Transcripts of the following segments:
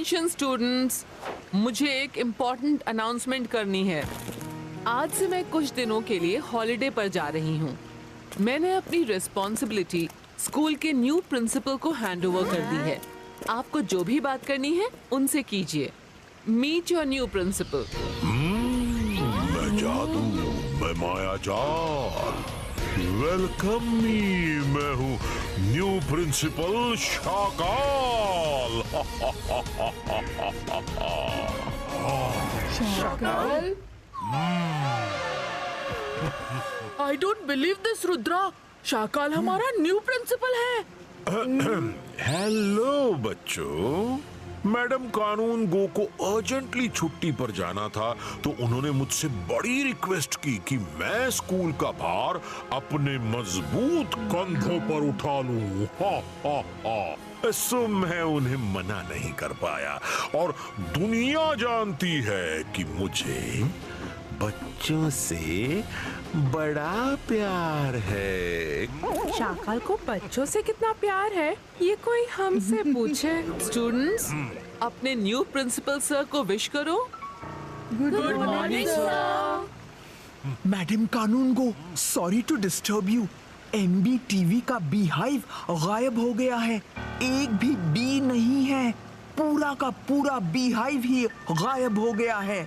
Attention students, मुझे एक important announcement करनी है। आज से मैं कुछ दिनों के लिए हॉलिडे पर जा रही हूँ। मैंने अपनी रिस्पॉन्सिबिलिटी स्कूल के न्यू प्रिंसिपल को हैंड ओवर कर दी है। आपको जो भी बात करनी है उनसे कीजिए। Meet your new principal. मैं जादू, मैं मायाजाल। वेलकम मी, मैं हूँ new principal Shakal. Shakal? I don't believe this Rudra. Shakal हमारा न्यू प्रिंसिपल है। हेलो बच्चों, मैडम कानून गो को अर्जेंटली छुट्टी पर जाना था, तो उन्होंने मुझसे बड़ी रिक्वेस्ट की कि मैं स्कूल का भार अपने मजबूत कंधों पर उठा लूं। सो मैं उन्हें मना नहीं कर पाया, और दुनिया जानती है कि मुझे बच्चों से बड़ा प्यार है। शाकाल को बच्चों से कितना प्यार है, ये कोई हमसे पूछे। स्टूडेंट्स, अपने न्यू प्रिंसिपल सर को विश करो। Good morning sir. मैडम कानून गो, sorry to disturb you. MBTV का बी हाइव गायब हो गया है। एक भी बी नहीं है। पूरा का पूरा बी हाइव ही गायब हो गया है।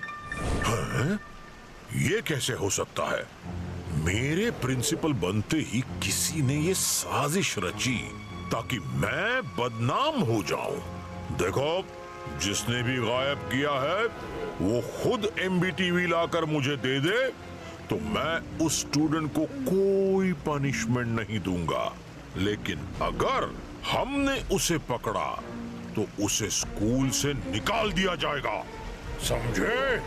ये कैसे हो सकता है? मेरे प्रिंसिपल बनते ही किसी ने ये साजिश रची ताकि मैं बदनाम हो जाऊं। देखो, जिसने भी गायब किया है वो खुद MBTV लाकर मुझे दे दे, तो मैं उस स्टूडेंट को कोई पनिशमेंट नहीं दूंगा। लेकिन अगर हमने उसे पकड़ा तो उसे स्कूल से निकाल दिया जाएगा, समझे?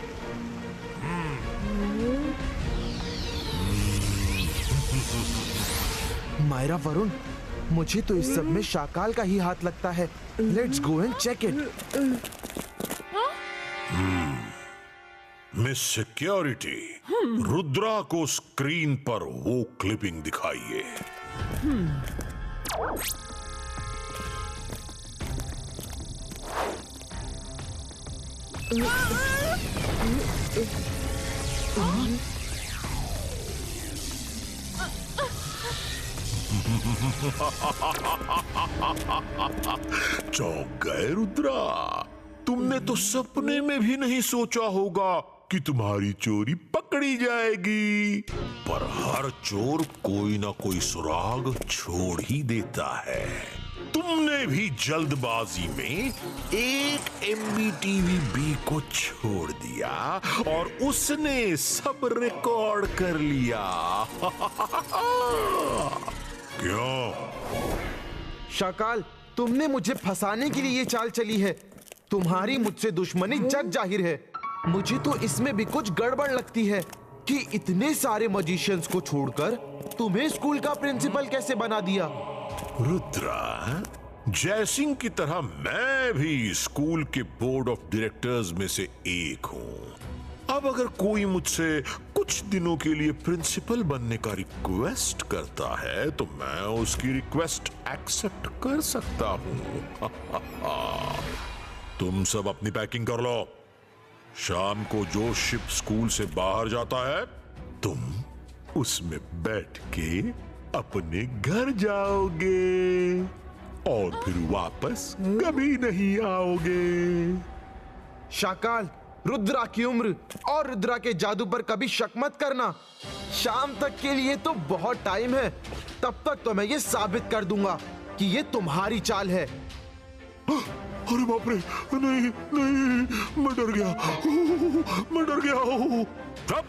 मायरा, वरुण, मुझे तो इस सब में शाकाल का ही हाथ लगता है। Let's go and check it. Miss security, Rudra को स्क्रीन पर वो क्लिपिंग दिखाइए। चौंक गए रुद्रा। तुमने तो सपने में भी नहीं सोचा होगा कि तुम्हारी चोरी पकड़ी जाएगी, पर हर चोर कोई ना कोई सुराग छोड़ ही देता है। तुमने भी जल्दबाजी में एक MBTV बी को छोड़ दिया और उसने सब रिकॉर्ड कर लिया। क्यों? शाकाल, तुमने मुझे फंसाने के लिए ये चाल चली है। तुम्हारी मुझसे दुश्मनी जग जाहिर है। मुझे तो इसमें भी कुछ गड़बड़ लगती है कि इतने सारे मजिशियंस को छोड़कर तुम्हें स्कूल का प्रिंसिपल कैसे बना दिया। रुद्रा, जयसिंह की तरह मैं भी स्कूल के बोर्ड ऑफ डायरेक्टर्स में से एक हूं। अब अगर कोई मुझसे कुछ दिनों के लिए प्रिंसिपल बनने का रिक्वेस्ट करता है तो मैं उसकी रिक्वेस्ट एक्सेप्ट कर सकता हूं। तुम सब अपनी पैकिंग कर लो। शाम को जो शिप स्कूल से बाहर जाता है, तुम उसमें बैठ के अपने घर जाओगे और फिर वापस कभी नहीं आओगे। शाकाल, रुद्रा की उम्र और रुद्रा के जादू पर कभी शक मत करना। शाम तक के लिए तो बहुत टाइम है। तब तक तो मैं ये साबित कर दूंगा कि ये तुम्हारी चाल है। अरे बाप रे, नहीं नहीं, मैं डर गया, मैं डर गया। तब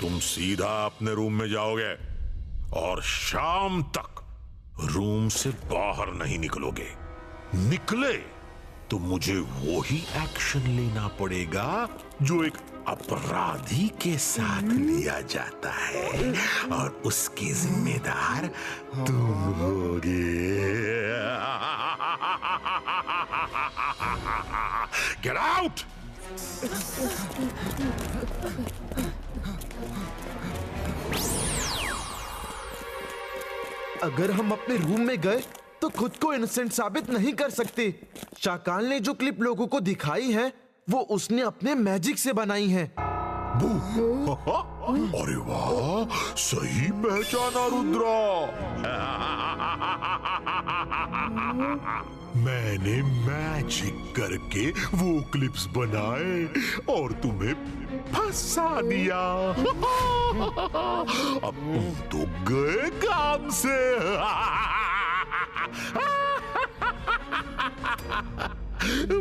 तुम सीधा अपने रूम में जाओगे और शाम तक रूम से बाहर नहीं निकलोगे। निकले तो मुझे वो ही एक्शन लेना पड़ेगा जो एक अपराधी के साथ लिया जाता है, और उसके जिम्मेदार तुम होगे। Get out! अगर हम अपने रूम में गए तो खुद को इनोसेंट साबित नहीं कर सकते। शाकाल ने जो क्लिप लोगों को दिखाई है वो उसने अपने मैजिक से बनाई है। अरे वाह, सही पहचाना रुद्रा। मैंने मैजिक करके वो क्लिप्स बनाए और तुम्हें फंसा दिया। अब तुम तो गए काम से।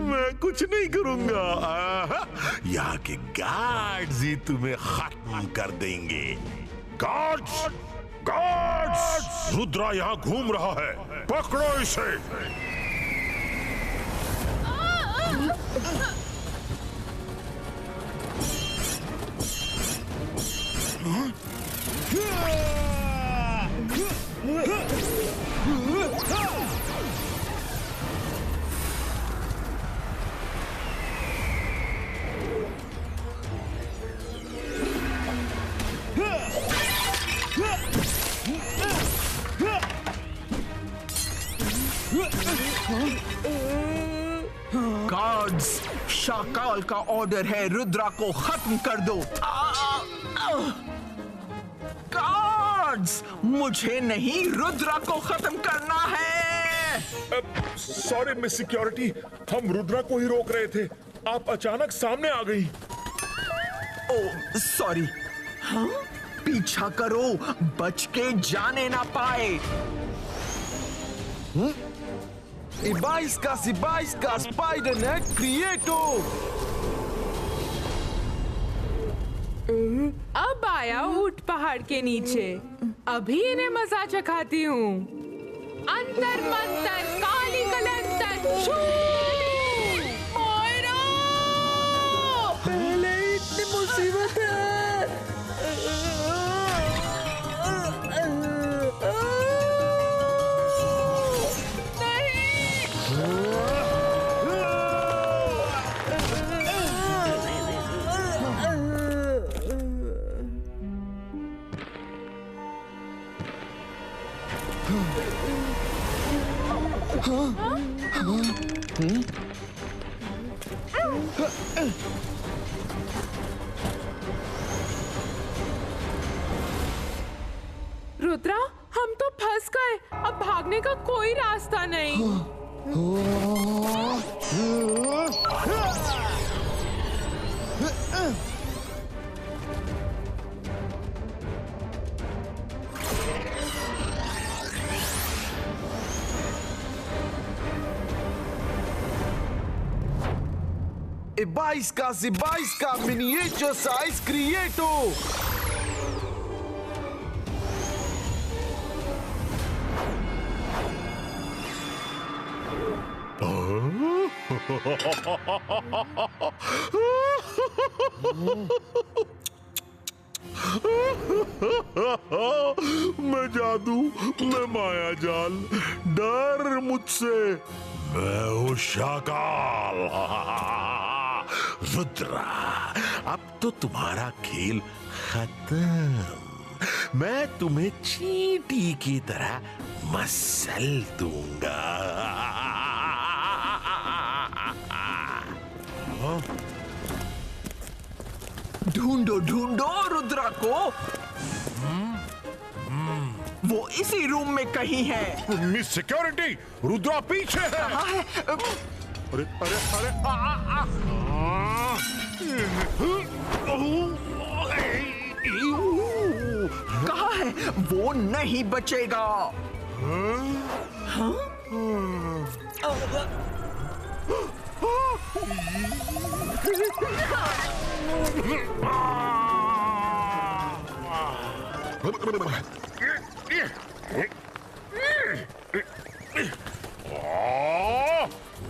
मैं कुछ नहीं करूंगा। यहाँ के गार्ड्स ही तुम्हें खत्म कर देंगे। Guards, guards! रुद्रा यहाँ घूम रहा है, पकड़ो इसे। गार्ड्स, शाकाल का ऑर्डर है, रुद्रा को खत्म कर दो। गार्ड्स, मुझे नहीं, रुद्रा को खत्म करना है। सॉरी मिस सिक्योरिटी, हम रुद्रा को ही रोक रहे थे, आप अचानक सामने आ गई। ओ सॉरी। हाँ? पीछा करो, बच के जाने ना पाए। Ibaiska Spider-Net Creato। अब आया ऊंट पहाड़ के नीचे, अभी इन्हें मजा चखाती हूँ। अंतर मंतर काली कलंतर मोइरा! पहले ही इतनी मुसीबत है। रुद्रा, हम तो फंस गए, अब भागने का कोई रास्ता नहीं। Ibaiska Miniature Size Creato। मैं जादू, मैं माया जाल, डर मुझसे, मैं हूँ शाकाल। रुद्रा, अब तो तुम्हारा खेल खत्म। मैं तुम्हें चींटी की तरह मसल दूंगा। ढूंढो ढूंढो रुद्रा को। वो इसी रूम में कहीं है। मिस सिक्योरिटी, रुद्रा पीछे है। कहाँ है? अरे अरे अरे कहाँ है? वो नहीं बचेगा।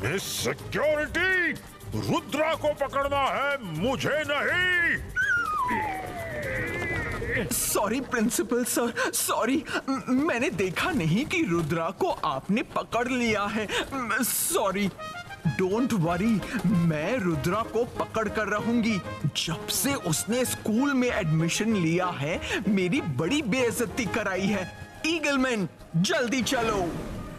मिस सिक्योरिटी, रुद्रा को पकड़ना है, मुझे नहीं। Sorry principal sir, sorry. मैंने देखा नहीं कि रुद्रा को आपने पकड़ लिया है। सॉरी। डोंट वरी, मैं रुद्रा को पकड़ कर रहूंगी। जब से उसने स्कूल में एडमिशन लिया है, मेरी बड़ी बेइज्जती कराई है। ईगलमैन, जल्दी चलो।